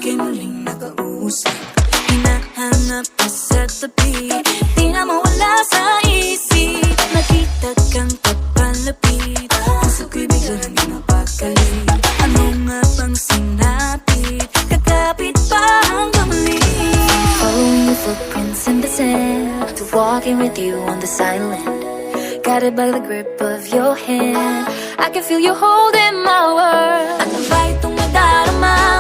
ika'y muling nakausap. Hinahanap ka sa tabi, di na mawala sa isip. Nakita kang papalapit, puso ko'y bigla nang napakali. Ano nga bang sinapit, kakapit pa hanggang muli. Following your footprints in the sand, to walking with you on this island, guided by the grip of your hand. I can feel you holding my world. At ang bite